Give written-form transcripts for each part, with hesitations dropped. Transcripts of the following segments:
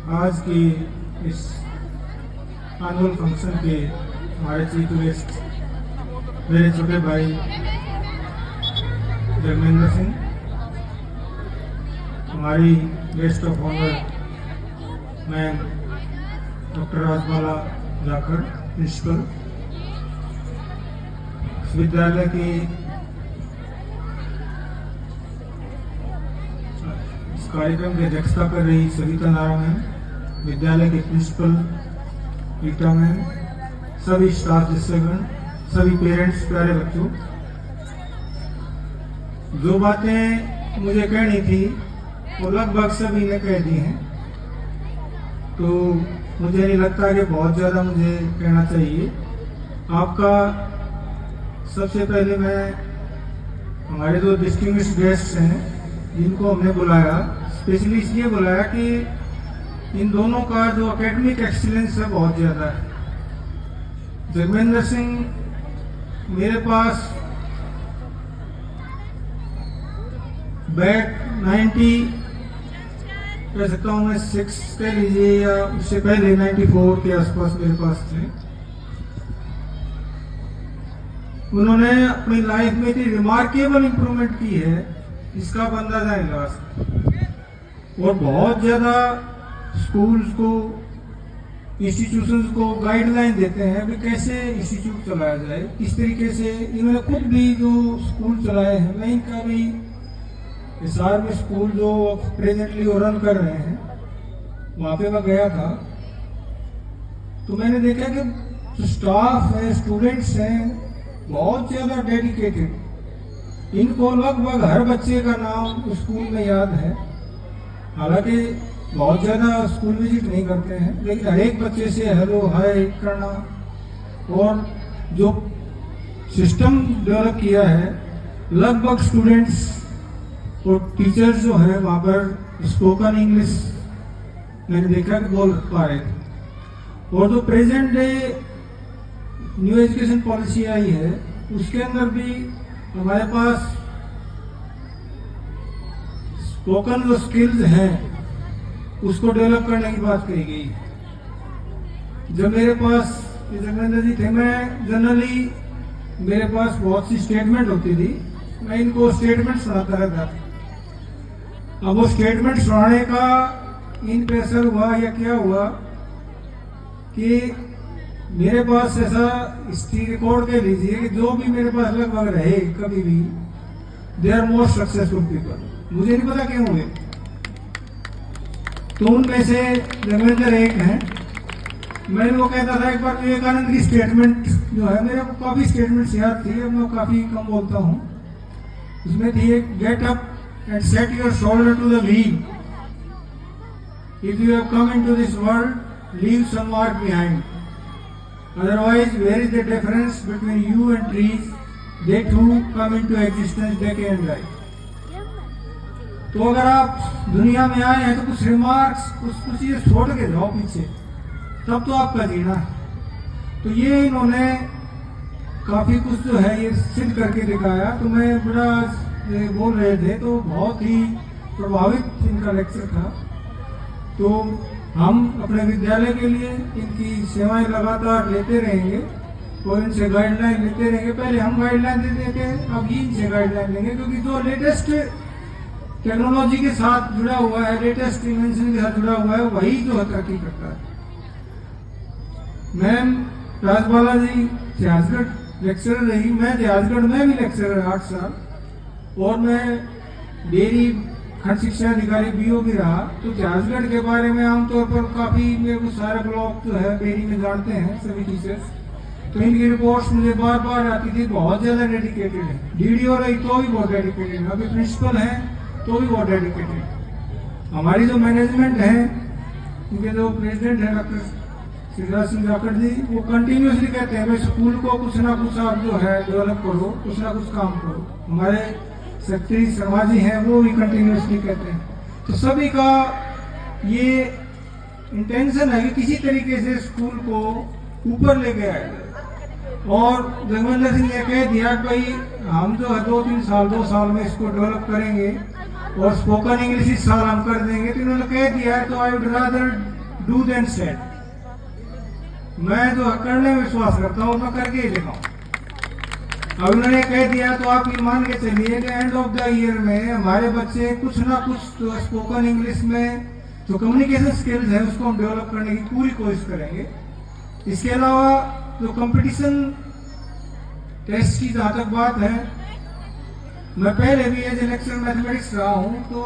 आज की इस एनुअल फंक्शन के हमारे चीफ गेस्ट मेरे छोटे भाई जगमेंद्र सिंह, हमारी guest of honour ma'am doctor Rajbala Jakhar principal, विद्यालय की इस कार्यक्रम की अध्यक्षता कर रही सविता नारायण, विद्यालय के प्रिंसिपल रीटा मैम, सभी स्टाफ सदस्यगण, सभी पेरेंट्स, प्यारे बच्चों, जो बातें मुझे कहनी थी वो लगभग सभी ने कह दी हैं, तो मुझे नहीं लगता कि बहुत ज़्यादा मुझे कहना चाहिए। आपका सबसे पहले मैं हमारे जो डिस्टिंग्विश्ड गेस्ट हैं जिनको हमने बुलाया, स्पेशली इसलिए बुलाया कि इन दोनों का जो एकेडमिक एक्सीलेंस है बहुत ज़्यादा है। जगमेंद्र सिंह मेरे पास बैक 90 कह सकता हूँ मैं 6 कह लीजिए या उससे पहले 94 के आसपास मेरे पास थे। उन्होंने अपनी लाइफ में इतनी रिमार्केबल इंप्रूवमेंट की है, इसका आप अंदाजा नहीं लगा सकते। और बहुत ज़्यादा स्कूल्स को, इंस्टीट्यूशंस को गाइडलाइन देते हैं कि कैसे इंस्टीट्यूट चलाया जाए, किस तरीके से। इन्होंने खुद भी जो स्कूल चलाए हैं, मैं इनका भी हिसार में स्कूल जो प्रेजेंटली वो रन कर रहे हैं वहाँ पे मैं गया था, तो मैंने देखा कि जो स्टाफ है, स्टूडेंट्स हैं, बहुत ज़्यादा डेडिकेटेड। इनको लगभग हर बच्चे का नाम स्कूल में याद है, हालांकि बहुत ज़्यादा स्कूल विजिट नहीं करते हैं, लेकिन हर एक बच्चे से हेलो हाय करना, और जो सिस्टम डेवलप किया है, लगभग स्टूडेंट्स और टीचर्स जो है वहाँ पर स्पोकन इंग्लिश मैंने देखा कि बोल पा रहे थे। और जो present day new education policy आई है उसके अंदर भी हमारे पास स्पोकन जो स्किल्स हैं उसको डेवलप करने की बात कही गई। जब मेरे पास जगमेंद्र जी थे, मैं जनरली मेरे पास बहुत सी स्टेटमेंट होती थी, मैं इनको स्टेटमेंट सुनाता रहता था। अब वो स्टेटमेंट सुनाने का इन पे असर हुआ या क्या हुआ कि मेरे पास ऐसा रिकॉर्ड कर लीजिए कि जो भी मेरे पास लगभग रहे कभी भी, they are most successful people. मुझे नहीं पता क्यों हुए, तो उनमें से जगमेंद्र एक हैं। मैंने वो कहता था, एक बार विवेकानंद की स्टेटमेंट जो है, मेरे को काफ़ी स्टेटमेंट्स याद थी, अब मैं काफ़ी कम बोलता हूँ। उसमें थी एक, get up and set your shoulder to the wheel, if you have come into this world leave some mark behind, otherwise where is the difference between you and trees, they too come into existence, decay and die। तो अगर आप दुनिया में आए हैं तो कुछ remarks, कुछ चीजें छोड़ के जाओ पीछे, तब तो आपका जीना है। तो ये इन्होंने काफी कुछ जो है ये सिद्ध करके दिखाया। तो मैं बड़ा बोल रहे थे तो बहुत ही प्रभावित इनका लेक्चर था। तो हम अपने विद्यालय के लिए इनकी सेवाएं लगातार लेते रहेंगे और इनसे गाइडलाइन लेते रहेंगे। पहले हम गाइडलाइन देते थे, अब ही इनसे गाइडलाइन लेंगे, क्योंकि जो लेटेस्ट टेक्नोलॉजी के साथ जुड़ा हुआ है, लेटेस्ट इन्वेंशन के साथ जुड़ा हुआ है, वही जो है तरक्की करता है। मैम राजबाला जी झारखंड लेक्चरर रही, मैं झारखंड में भी लेक्चरर 8 साल, और मैं डेयरी खंड शिक्षा अधिकारी बीओ भी रहा। तो झारखंड के बारे में आमतौर पर काफ़ी मेरे को सारे ब्लॉक जो है डेयरी में जानते हैं सभी टीचर्स, तो इनकी रिपोर्ट्स मुझे बार बार आती थी, बहुत ज़्यादा डेडिकेटेड है। डीडीओ रही तो भी बहुत डेडिकेटेड है, अभी प्रिंसिपल हैं तो भी बहुत डेडिकेटेड। हमारी जो मैनेजमेंट है, उनके जो प्रेसिडेंट है डॉक्टर शिवराज सिंह जाखड़ जी, वो कंटिन्यूसली कहते हैं भाई स्कूल को कुछ ना कुछ आप जो है डेवलप करो, कुछ ना कुछ काम करो। हमारे सेक्रेटरी समाजी हैं वो भी कंटिन्यूसली कहते हैं। तो सभी का ये इंटेंशन है कि किसी तरीके से स्कूल को ऊपर ले गया है। और जगमेंद्र सिंह ने कह दिया भाई हम जो है 2 साल में इसको डेवलप करेंगे, और स्पोकन इंग्लिश इस साल हम कर देंगे। तो इन्होंने कह दिया है तो I would rather do than said. मैं जो करने में विश्वास करता हूँ मैं करके ही दिखाऊं। अब उन्होंने कह दिया तो आप ये मान के चलिए कि एंड ऑफ द ईयर में हमारे बच्चे कुछ ना कुछ तो स्पोकन इंग्लिश में जो कम्युनिकेशन स्किल्स है उसको हम डेवलप करने की पूरी कोशिश करेंगे। इसके अलावा जो कंपटीशन टेस्ट की जहाँ तक बात है, मैं पहले भी एज लेक्चर मैथमेटिक्स रहा हूँ, तो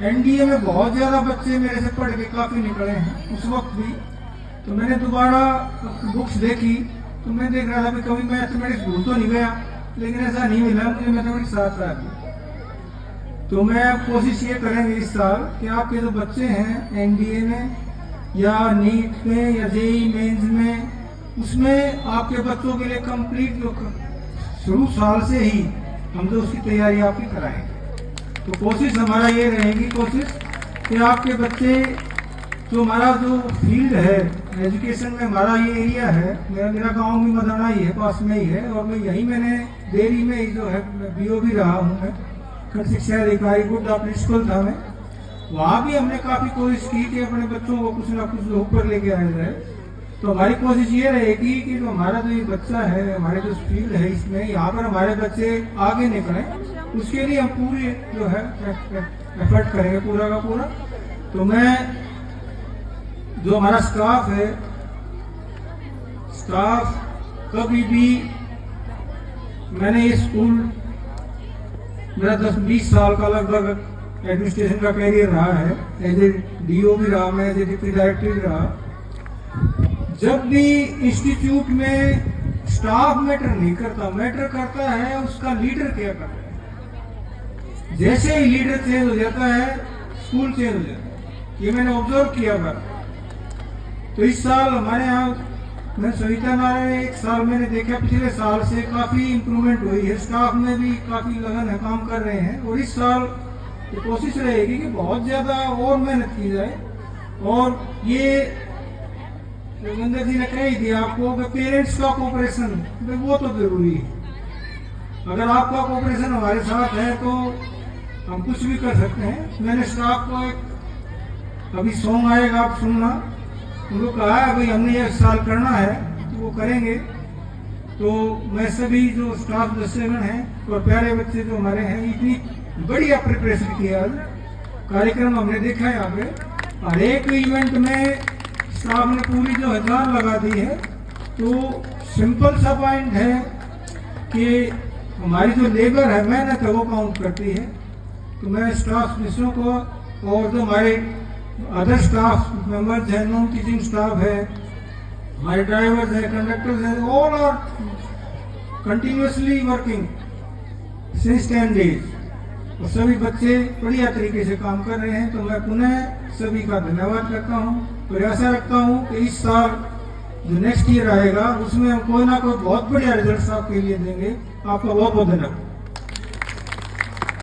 एनडीए में बहुत ज्यादा बच्चे मेरे से पढ़ के काफी निकले हैं उस वक्त भी। तो मैंने दोबारा बुक्स देखी तो मैं देख रहा था कि कभी मैथमेटिक्स भूल तो नहीं गया, लेकिन ऐसा नहीं मिला, मुझे मैथमेटिक्स आता है। तो मैं कोशिश ये करेंगे इस साल कि आपके जो बच्चे हैं एनडीए में या नीट में या जेई मेंस में, उसमें आपके बच्चों के लिए कंप्लीट जो शुरू साल से ही हम तो उसकी तैयारी आपकी कराएंगे। तो कोशिश हमारा ये रहेगी कोशिश कि आपके बच्चे जो हमारा जो फील्ड है एजुकेशन में, हमारा ये एरिया है, मेरा गांव भी मदाना ही है, पास में ही है, और मैं यही मैंने देरी में ही जो है बीओ भी रहा हूँ, मैं खंड शिक्षा अधिकारी गुड अपने स्कूल था मैं, वहाँ भी हमने काफी कोशिश की कि अपने बच्चों को कुछ ना कुछ ऊपर लेके आया जाए। तो हमारी कोशिश ये रहेगी कि जो हमारा जो ये बच्चा है, हमारे जो फील्ड है इसमें यहाँ पर हमारे बच्चे आगे निकले, उसके लिए हम पूरी जो है एफर्ट करेंगे पूरा का पूरा। तो मैं जो हमारा स्टाफ है, स्टाफ कभी भी, मैंने ये स्कूल मेरा 10-20 साल का लगभग एडमिनिस्ट्रेशन का कैरियर रहा है, एज ए डीओ भी रहा मैं, एज ए डिप्टी डायरेक्टर भी रहा। जब भी इंस्टीट्यूट में स्टाफ मैटर नहीं करता, मैटर करता है उसका लीडर क्या करता है। जैसे ही लीडर चेंज हो जाता है स्कूल चेंज हो जाता है, ये मैंने ऑब्जर्व किया था। तो इस साल हमारे यहाँ मैं सविता नारायण, एक साल मैंने देखा पिछले साल से काफी इम्प्रूवमेंट हुई है, स्टाफ में भी काफी लगन है, काम कर रहे हैं। और इस साल तो कोशिश रहेगी कि बहुत ज्यादा और मेहनत की जाए। और ये जोगिंदर जी ने कह ही दिया आपको कि पेरेंट्स का कोऑपरेशन वो तो जरूरी है। अगर आपका कोऑपरेशन हमारे साथ है तो हम कुछ भी कर सकते हैं। मैंने स्टाफ को एक अभी सॉन्ग आएगा आप सुनना, उनको कहा है भाई हमने ये साल करना है तो वो करेंगे। तो मैं सभी जो स्टाफ दस्यगण हैं और प्यारे बच्चे जो हमारे हैं, इतनी बढ़िया प्रिपरेशन किया कार्यक्रम हमने देखा है यहाँ पे। हर एक इवेंट में स्टाफ ने पूरी जो जान लगा दी है। तो सिंपल सा पॉइंट है कि हमारी जो लेबर है, मेहनत है, वो काउंट करती है। तो मैं स्टाफ मित्रों को और जो हमारे अदर स्टाफ मेंबर्स हैं, नॉन टीचिंग स्टाफ है, हमारे ड्राइवर्स हैं, कंडक्टर्स हैं, all are continuously working since 10 days, और सभी बच्चे बढ़िया तरीके से काम कर रहे हैं। तो मैं पुनः सभी का धन्यवाद करता हूँ और आशा रखता हूँ कि इस साल जो नेक्स्ट ईयर आएगा उसमें हम कोई ना कोई बहुत बढ़िया रिजल्ट आपके लिए देंगे। आपका बहुत बहुत धन्यवाद।